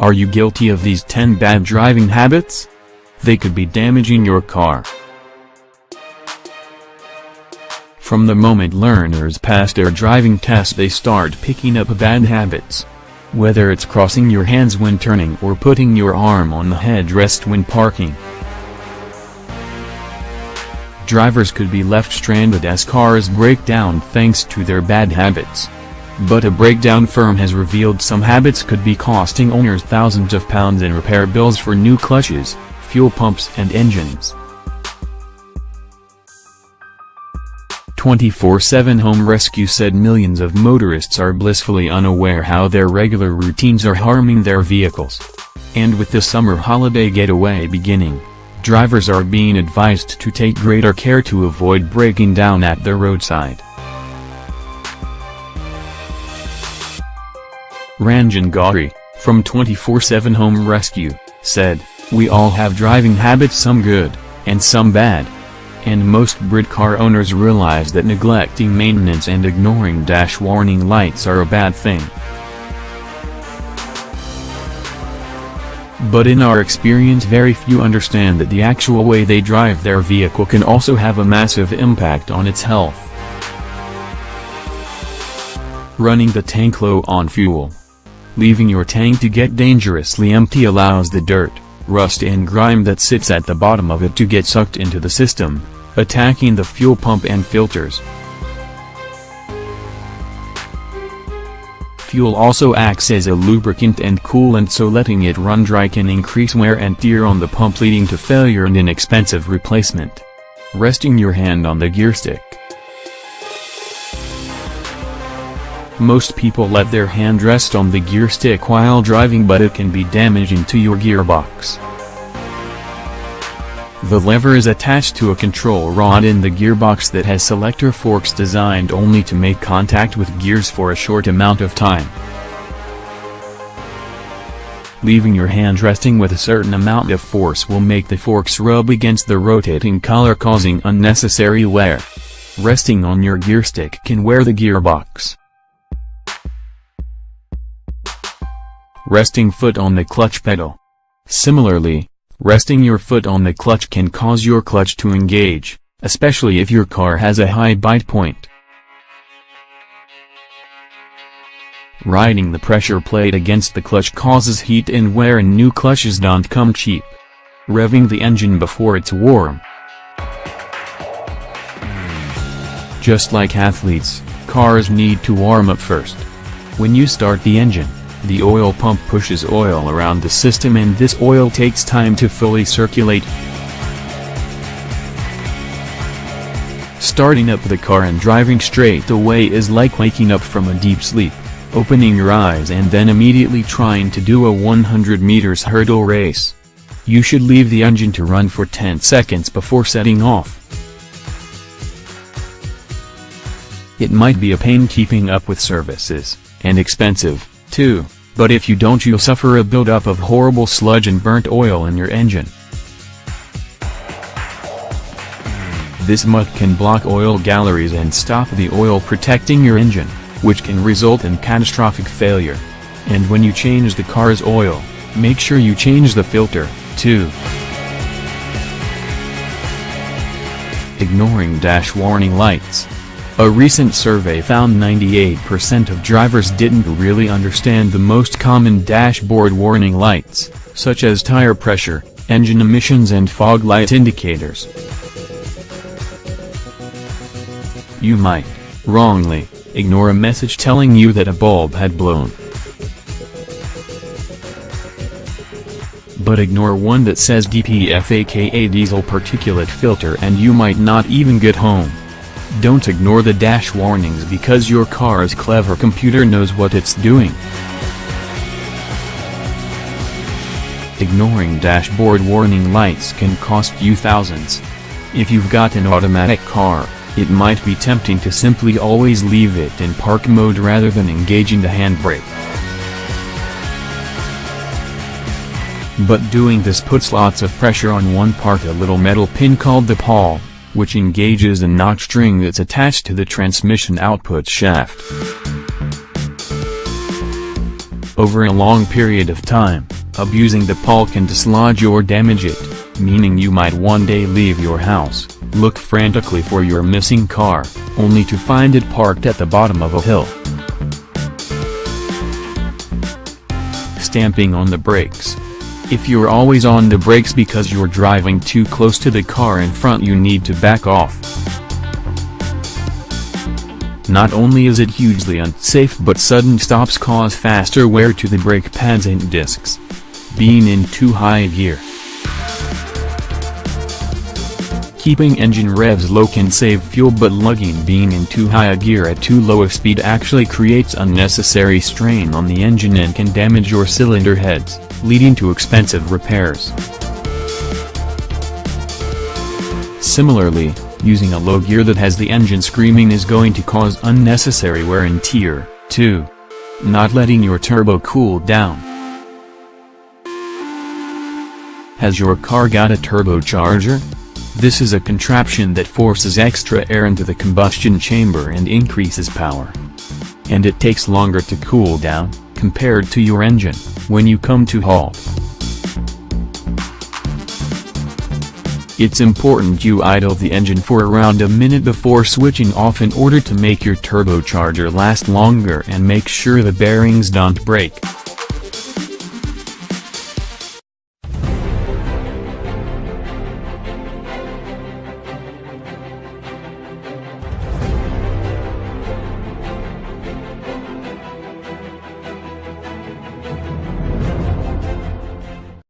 Are you guilty of these 10 bad driving habits? They could be damaging your car. From the moment learners pass their driving test, they start picking up bad habits. Whether it's crossing your hands when turning or putting your arm on the headrest when parking. Drivers could be left stranded as cars break down thanks to their bad habits. But a breakdown firm has revealed some habits could be costing owners thousands of pounds in repair bills for new clutches, fuel pumps and engines. 24/7 Home Rescue said millions of motorists are blissfully unaware how their regular routines are harming their vehicles. And with the summer holiday getaway beginning, drivers are being advised to take greater care to avoid breaking down at the roadside. Ranjan Gauri, from 24/7 Home Rescue, said, "We all have driving habits, some good, and some bad. And most Brit car owners realize that neglecting maintenance and ignoring dash warning lights are a bad thing. But in our experience, very few understand that the actual way they drive their vehicle can also have a massive impact on its health. Running the tank low on fuel. Leaving your tank to get dangerously empty allows the dirt, rust and grime that sits at the bottom of it to get sucked into the system, attacking the fuel pump and filters. Fuel also acts as a lubricant and coolant, so letting it run dry can increase wear and tear on the pump, leading to failure and inexpensive replacement. Resting your hand on the gearstick. Most people let their hand rest on the gearstick while driving, but it can be damaging to your gearbox. The lever is attached to a control rod in the gearbox that has selector forks designed only to make contact with gears for a short amount of time. Leaving your hand resting with a certain amount of force will make the forks rub against the rotating collar, causing unnecessary wear. Resting on your gearstick can wear the gearbox. Resting foot on the clutch pedal. Similarly, resting your foot on the clutch can cause your clutch to engage, especially if your car has a high bite point. Riding the pressure plate against the clutch causes heat and wear, and new clutches don't come cheap. Revving the engine before it's warm. Just like athletes, cars need to warm up first. When you start the engine, the oil pump pushes oil around the system, and this oil takes time to fully circulate. Starting up the car and driving straight away is like waking up from a deep sleep, opening your eyes and then immediately trying to do a 100 meters hurdle race. You should leave the engine to run for 10 seconds before setting off. It might be a pain keeping up with services, and expensive too, but if you don't, you'll suffer a buildup of horrible sludge and burnt oil in your engine. This muck can block oil galleries and stop the oil protecting your engine, which can result in catastrophic failure. And when you change the car's oil, make sure you change the filter, too. Ignoring dash warning lights. A recent survey found 98% of drivers didn't really understand the most common dashboard warning lights, such as tire pressure, engine emissions and fog light indicators. You might, wrongly, ignore a message telling you that a bulb had blown. But ignore one that says DPF, aka diesel particulate filter, and you might not even get home. Don't ignore the dash warnings, because your car's clever computer knows what it's doing. Ignoring dashboard warning lights can cost you thousands. If you've got an automatic car, it might be tempting to simply always leave it in park mode rather than engaging the handbrake. But doing this puts lots of pressure on one part, a little metal pin called the pawl, which engages a notch string that's attached to the transmission output shaft. Over a long period of time, abusing the pawl can dislodge or damage it, meaning you might one day leave your house, look frantically for your missing car, only to find it parked at the bottom of a hill. Stamping on the brakes. If you're always on the brakes because you're driving too close to the car in front, you need to back off. Not only is it hugely unsafe, but sudden stops cause faster wear to the brake pads and discs. Being in too high a gear. Keeping engine revs low can save fuel, but lugging being in too high a gear at too low a speed actually creates unnecessary strain on the engine and can damage your cylinder heads, leading to expensive repairs. Similarly, using a low gear that has the engine screaming is going to cause unnecessary wear and tear, too. Not letting your turbo cool down. Has your car got a turbocharger? This is a contraption that forces extra air into the combustion chamber and increases power. And it takes longer to cool down, compared to your engine, when you come to halt. It's important you idle the engine for around a minute before switching off in order to make your turbocharger last longer and make sure the bearings don't break.